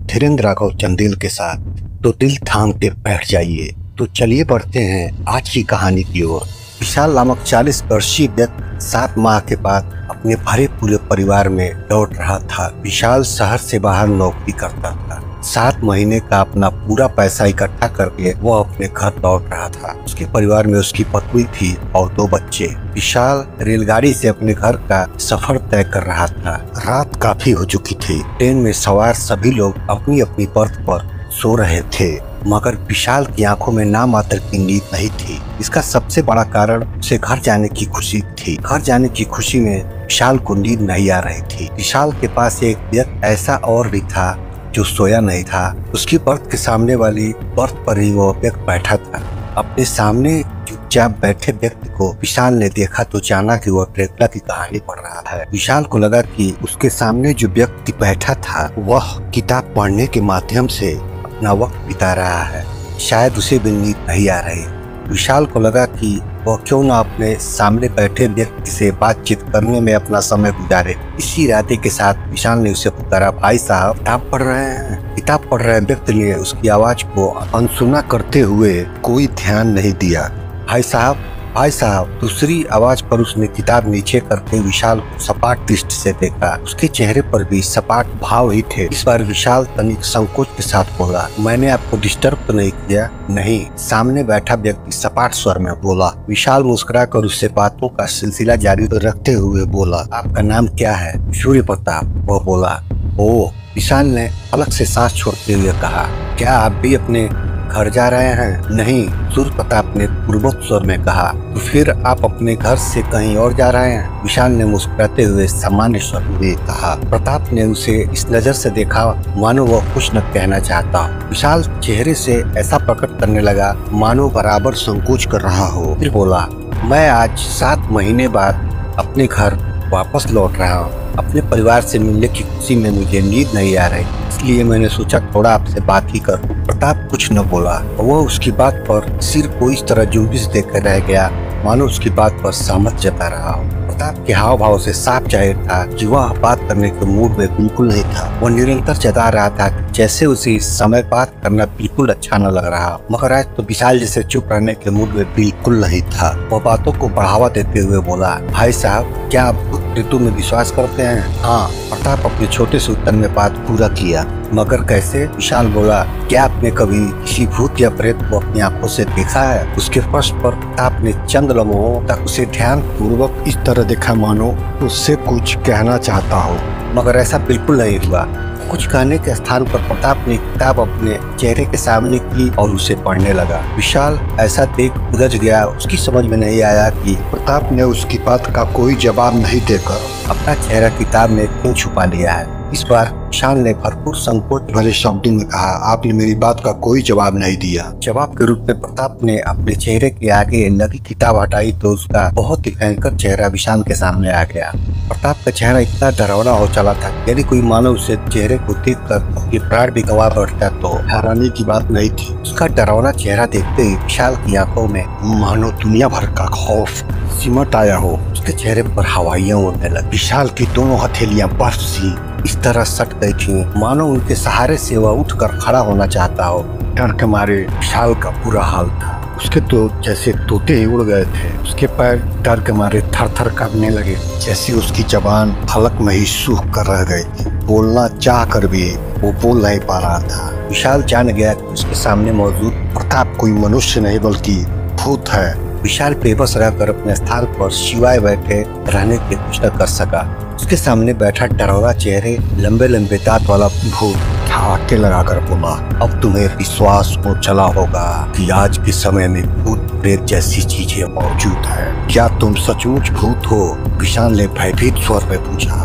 धीरेन्द्र राघव चंदेल के साथ, तो दिल थाम के बैठ जाइए। तो चलिए बढ़ते हैं आज की कहानी की ओर। विशाल नामक 40 वर्षीय व्यक्ति 7 माह के बाद अपने भरे पूरे परिवार में लौट रहा था। विशाल शहर से बाहर नौकरी करता था। 7 महीने का अपना पूरा पैसा इकट्ठा करके वो अपने घर लौट रहा था। उसके परिवार में उसकी पत्नी थी और 2 बच्चे। विशाल रेलगाड़ी से अपने घर का सफर तय कर रहा था। रात काफी हो चुकी थी। ट्रेन में सवार सभी लोग अपनी अपनी बर्थ पर सो रहे थे, मगर विशाल की आंखों में नाम मात्र की नींद नहीं थी। इसका सबसे बड़ा कारण उसे घर जाने की खुशी थी। घर जाने की खुशी में विशाल को नींद नहीं आ रही थी। विशाल के पास एक व्यक्ति ऐसा और भी था जो सोया नहीं था। उसकी बर्थ के सामने वाली बर्थ पर ही वो व्यक्ति बैठा था। अपने सामने चुपचाप बैठे व्यक्ति को विशाल ने देखा तो जाना कि वो ड्रैकुला की कहानी पढ़ रहा है। विशाल को लगा कि उसके सामने जो व्यक्ति बैठा था वह किताब पढ़ने के माध्यम से अपना वक्त बिता रहा है। शायद उसे भी नींद नहीं आ रही। विशाल को लगा कि वह क्यों न अपने सामने बैठे व्यक्ति से बातचीत करने में अपना समय गुजारे। इसी इरादे के साथ विशाल ने उसे पुकारा, भाई साहब किताब पढ़ रहे हैं। किताब पढ़ रहे व्यक्ति ने उसकी आवाज को अनसुना करते हुए कोई ध्यान नहीं दिया। भाई साहब, भाई साहब। दूसरी आवाज पर उसने किताब नीचे करके विशाल को सपाट दृष्टि से देखा। उसके चेहरे पर भी सपाट भाव ही थे। इस बार विशाल तनिक संकोच के साथ बोला, मैंने आपको डिस्टर्ब तो नहीं किया? नहीं, सामने बैठा व्यक्ति सपाट स्वर में बोला। विशाल मुस्कुराकर उससे बातों का सिलसिला जारी रखते हुए बोला, आपका नाम क्या है? सूर्य प्रताप। वह बोला। ओह। विशाल ने अलग से सांस छोड़ते हुए कहा, क्या आप भी अपने घर जा रहे हैं? नहीं, सूर्य प्रताप ने पूर्वोक्त स्वर में कहा। तो फिर आप अपने घर से कहीं और जा रहे हैं? विशाल ने मुस्कुराते हुए सामान्य स्वर में कहा। प्रताप ने उसे इस नजर से देखा मानो वह कुछ न कहना चाहता। विशाल चेहरे से ऐसा प्रकट करने लगा मानो बराबर संकोच कर रहा हो। फिर बोला, मैं आज 7 महीने बाद अपने घर वापस लौट रहा हूँ। अपने परिवार से मिलने की खुशी में मुझे नींद नहीं आ रही, इसलिए मैंने सोचा थोड़ा आपसे बात ही करूं। प्रताप कुछ न बोला। वह उसकी बात पर सिर को इस तरह जुम्बिश देकर रह गया मानो उसकी बात पर सहमत जता रहा हो। प्रताप के हाव भाव से साफ जाहिर था कि वह बात करने के मूड में बिल्कुल नहीं था। वह निरंतर जता रहा था जैसे उसे इस समय बात करना बिल्कुल अच्छा न लग रहा, मगर आज तो विशाल जैसे चुप रहने के मूड में बिल्कुल नहीं था। वह बातों को बढ़ावा देते हुए बोला, भाई साहब क्या आप भूत ऋतु में विश्वास करते हैं? हाँ। प्रताप अपने छोटे से उत्तर में बात पूरा किया। मगर कैसे? विशाल बोला, क्या आपने कभी किसी भूत या प्रेत को अपनी आंखों से देखा है? उसके प्रश्न पर प्रताप ने चंद लम्हों तक उसे ध्यान पूर्वक इस तरह देखा मानो उससे कुछ कहना चाहता हो, मगर ऐसा बिल्कुल नहीं हुआ। कुछ कहने के स्थान पर प्रताप ने किताब अपने चेहरे के सामने की और उसे पढ़ने लगा। विशाल ऐसा देख उलझ गया। उसकी समझ में नहीं आया कि प्रताप ने उसकी बात का कोई जवाब नहीं देकर अपना चेहरा किताब में क्यों छुपा लिया है। इस बार विशाल ने भरपूर संकोच भरे शब्दों में कहा, आपने मेरी बात का कोई जवाब नहीं दिया। जवाब के रूप में प्रताप ने अपने चेहरे के आगे लगी किताब हटाई तो उसका बहुत ही भयंकर चेहरा विशाल के सामने आ गया। प्रताप का चेहरा इतना डरावना हो चला था, यदि कोई मानव उसे चेहरे को देख कर ये प्राण भी गंवा बैठता तो हैरानी की बात नहीं थी। उसका डरावना चेहरा देखते ही विशाल की आंखों में मानो दुनिया भर का खौफ सिमट आया हो। उसके चेहरे पर हवाइयां उड़ने लगी। विशाल की दोनों हथेलियां बर्फ सी इस तरह सट गई थी मानो उनके सहारे से वह उठकर खड़ा होना चाहता हो। डर के मारे विशाल का बुरा हाल था। उसके तो जैसे तोते ही उड़ गए थे। उसके पैर डर के मारे थर थर कांपने लगे, जैसे उसकी जबान हलक में ही सूख कर रह गई थी। बोलना चाह कर भी वो बोल नहीं पा रहा था। विशाल जान गया कि उसके सामने मौजूद प्रताप कोई मनुष्य नहीं बल्कि भूत है। विशाल बेबस रहकर अपने स्थान पर सिवाय बैठे रहने के कुछ न कर सका। उसके सामने बैठा डरावना चेहरे लंबे लंबे दांत वाला भूत ठहाके लगाकर बोला, अब तुम्हें विश्वास हो चला होगा कि आज के समय में भूत प्रेत जैसी चीजें मौजूद है। क्या तुम सचमुच भूत हो? विशाल ने भयभीत स्वर में पूछा।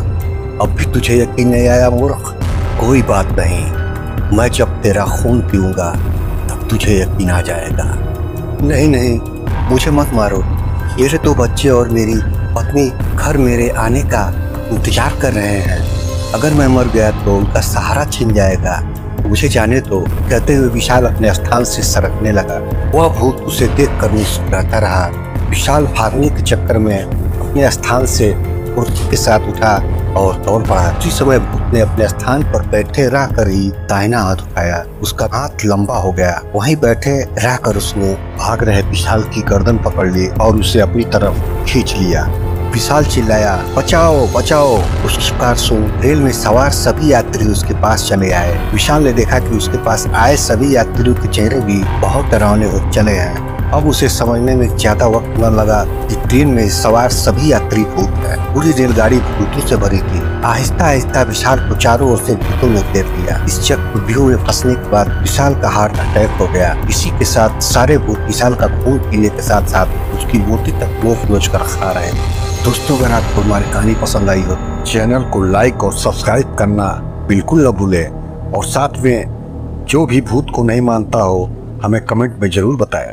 अब भी तुझे यकीन नहीं आया मूर्ख? कोई बात नहीं, मैं जब तेरा खून पीऊंगा तब तुझे यकीन आ जाएगा। नहीं नहीं, मुझे मत मारो। ये 2 बच्चे और मेरी पत्नी घर मेरे आने का इंतजार कर रहे हैं। अगर मैं मर गया तो उनका सहारा छिन जाएगा। मुझे जाने दो। कहते हुए विशाल अपने स्थान से सरकने लगा। वह भूत उसे देख कर मुस्कुराता रहा। विशाल भागने के चक्कर में अपने स्थान से फुर्ती के साथ उठा और दौड़ पड़ा। उसी समय भूत ने अपने स्थान पर बैठे रहकर ही दाहिना हाथ उठाया। उसका हाथ लंबा हो गया। वहीं बैठे रहकर उसने भाग रहे विशाल की गर्दन पकड़ ली और उसे अपनी तरफ खींच लिया। विशाल चिल्लाया, बचाओ बचाओ। उसकी पुकार सुन रेल में सवार सभी यात्री उसके पास चले आए। विशाल ने देखा कि उसके पास आए सभी यात्रियों के चेहरे भी बहुत डरावने हो चले हैं। अब उसे समझने में ज्यादा वक्त न लगा कि ट्रेन में सवार सभी यात्री भूत हैं। पूरी रेलगाड़ी भूतों से भरी थी। आहिस्ता आहिस्ता विशाल को चारों ओर से भूतों में घेर लिया। इस चक्रव्यूह में फंसने के बाद विशाल का हार्ट अटैक हो गया। इसी के साथ सारे भूत विशाल का खून पीने के साथ साथ उसकी मूर्ति तक नोच नोच कर खा रहे हैं। दोस्तों, अगर आपको हमारी कहानी पसंद आई हो तो चैनल को लाइक और सब्सक्राइब करना बिल्कुल न भूलें और साथ में जो भी भूत को नहीं मानता हो हमें कमेंट में जरूर बताएं।